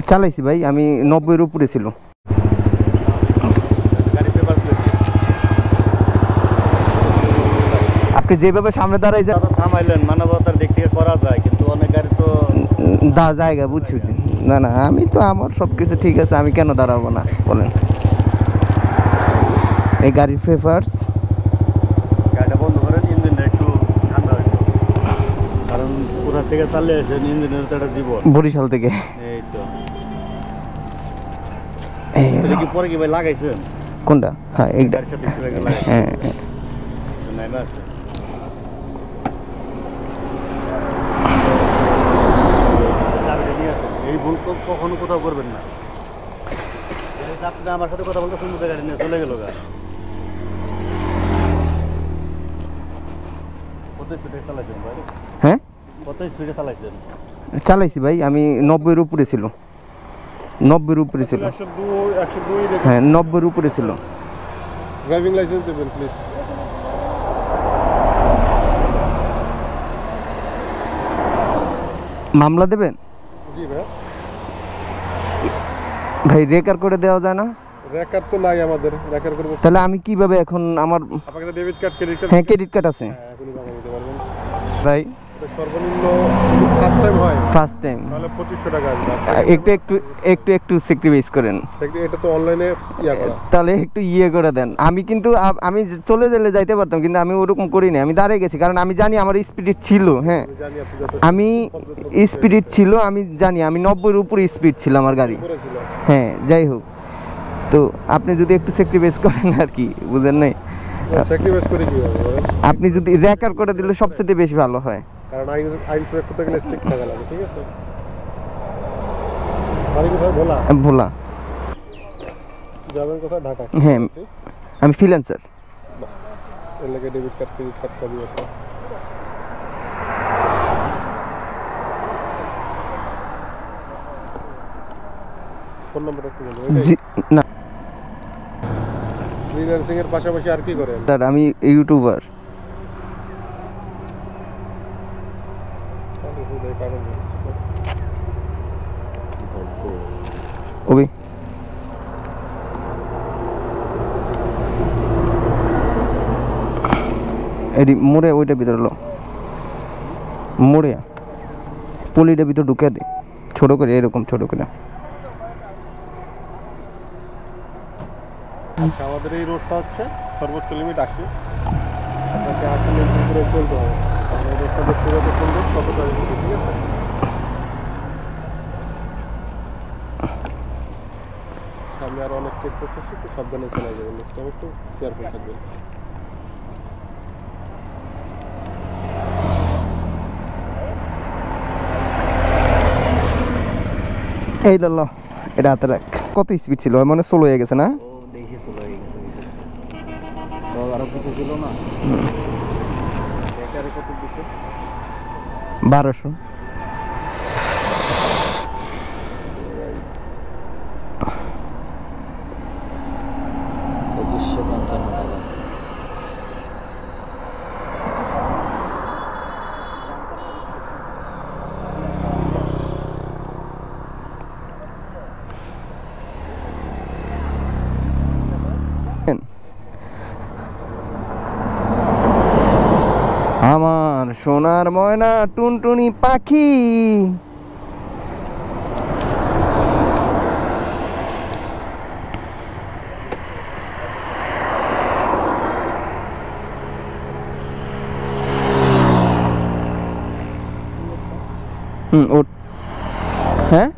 চালাইছি ভাই, আমি 90-এর উপরে ছিল। আপনি যেভাবে সামনে দাঁড়াই থামাইলেন, মানবতার দিক থেকে করা যায়, কিন্তু অনেক গাড়ি তো জায়গা বুঝছি। না না, আমি তো আমার সবকিছু ঠিক আছে, আমি কেন দাঁড়াবো না বলেন। এই গাড়ির পেপারস, গাড়িটা বন্ধ করেন, ইঞ্জিনটা একটু ঠান্ডা হইল, কারণ কোথা থেকে চালিয়ে আসেন, ইঞ্জিনের তো একটা জীবন। বরিশাল থেকে। এই তো এটা কি পরে কি ভাই লাগাইছেন? কোনটা? হ্যাঁ এইটা। গাড়ির সাথে একটু আগে লাগাইছেন। হ্যাঁ হ্যাঁ। নাই না আছে। চাবিটা নিয়ে আসেন, এই ভুল তো কখনো কোথাও করবেন না। আপনি আমার সাথে কথা বলতে সুন্দর গাড়ি নিয়ে চলে গেল গা। কত স্পিডে চালাইছেন ভাই? হ্যাঁ, কত স্পিডে চালাইছেন? চালাইছি ভাই, আমি 90-এর উপরে ছিল। 90-এর উপরে ছিল। 102 হ্যাঁ, 90-এর উপরে ছিল। ড্রাইভিং লাইসেন্স দেবেন প্লিজ। মামলা দেবেন? জি ভাই। ভাই রেকার করে দেওয়া যায় না? রেকার তো নাই আমাদের, রেকার করব। তাহলে আমি কিভাবে এখন আমার? আপনার কাছে ডেবিট কার্ড, ক্রেডিট কার্ড? হ্যাঁ, ক্রেডিট কার্ড আছে। হ্যাঁ, এখনই জমা দিতে পারবেন ভাই সর্বনিম্ন ফার্স্ট টাইম হয়, ফার্স্ট টাইম, তাহলে 2500 টাকা আসবে। একটু স্যাক্রিফাইস করেন। এটা তো অনলাইনে ইয়া করা, তাহলে একটু করে দেন। আমি কিন্তু আমি চলে গেলে যাইতে পারতাম, কিন্তু আমি ওরকম করিনি, আমি দাঁড়িয়ে গেছি, কারণ আমি জানি আমার স্পিড ছিল। হ্যাঁ, আমি স্পিড ছিল, আমি জানি আমি 90-এর উপরে স্পিড ছিল আমার গাড়ি। হ্যাঁ, যাই হোক, তো আপনি যদি একটু স্যাক্রিফাইস করেন আর কি, বুঝেন নাই? স্যাক্রিফাইস করে কি হবে? আপনি যদি রেকার করে দিলে সবচেয়ে বেশি ভালো হয়, কারণ আইন প্রয়োগ করতে গেলে স্ট্রিক্ট থাকা লাগে। ঠিক আছে, বাড়ি কোথায়? ভোলা। যাবেন কোথায়? ঢাকা। হ্যাঁ, আমি ফ্রিল্যান্সার। এর লাগে ডেবিট কার্ড, ক্রেডিট কার্ড সবই আছে। ফোন নাম্বারটা একটু বলুন। জি না ফ্রিল্যান্সিং এর পাশাপাশি আর কি করেন? স্যার, আমি ইউটিউবার। ওবি এডি মোড়ে, ওইটার ভিতরে লো, মোড়ে পলিটার ভিতরে ঢুকে দে, ছোট করে, এরকম ছোট করে। আচ্ছা, আমাদের এই রোডটা হচ্ছে সর্বোচ্চ লিমিট 80, আপনাকে 80 মিনিট করে চলতে হবে। এই রোডটা দেখতে যত সুন্দর ততটা স্পিড। ঠিক আছে, সামনে আরো অনেক চেকপোস্ট আছে, একটু সাবধানে চলে যাবেন। নেক্সট টাইম একটু কেয়ারফুল থাকবেন। এই ল, এটা হাতে রাখ। কত স্পিড ছিল? মানে স্লো হয়ে গেছে না? ও দেখি স্লো হয়ে গেছে, তো আরো কিছু ছিল না। এটারে কত দিছে? 1200। আমার সোনার ময়না টুনটুনি পাখি, ওঠ। হ্যাঁ,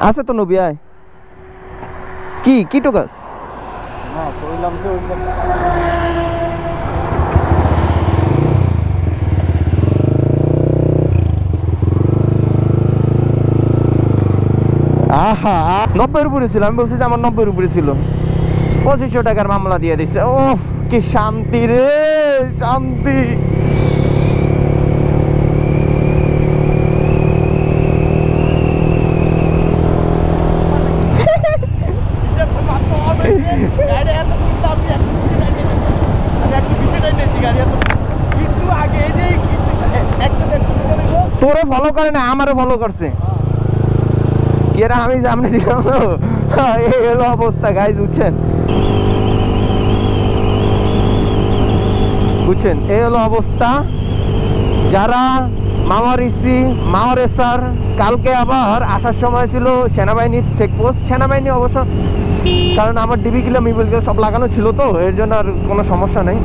আছে তো নবী, আয়। কি টোকাস? না, কইলাম তো আহা, 90-এর উপরে ছিল। আমি বলছি যে আমার 90-এর উপরে ছিল। 2500 টাকার মামলা দিয়ে দিচ্ছে। ও কি শান্তি রে, শান্তি। তো তোরে ফলো করে না, আমারে ফলো করছে। কি এরা আমি সামনে দিলাম, এই হলো অবস্থা গাইজ, বুঝছেন বুঝছেন, এই হলো অবস্থা। যারা মাওয়ারিসি মাওয়ারেসার, কালকে আবার আসার সময় ছিল সেনাবাহিনীর চেকপোস্ট, সেনাবাহিনী অবশ্য, কারণ আমার ডিবি কিলো মিবিল কিলো সব লাগানো ছিল তো, এর জন্য আর কোনো সমস্যা নেই।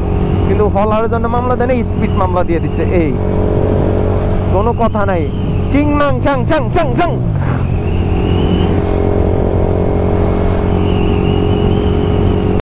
কিন্তু হলারের জন্য মামলা দেয় না, স্পিড মামলা দিয়ে দিচ্ছে, এই কোনো কথা নাই। চিং মাং চাং চাং চাং চাং।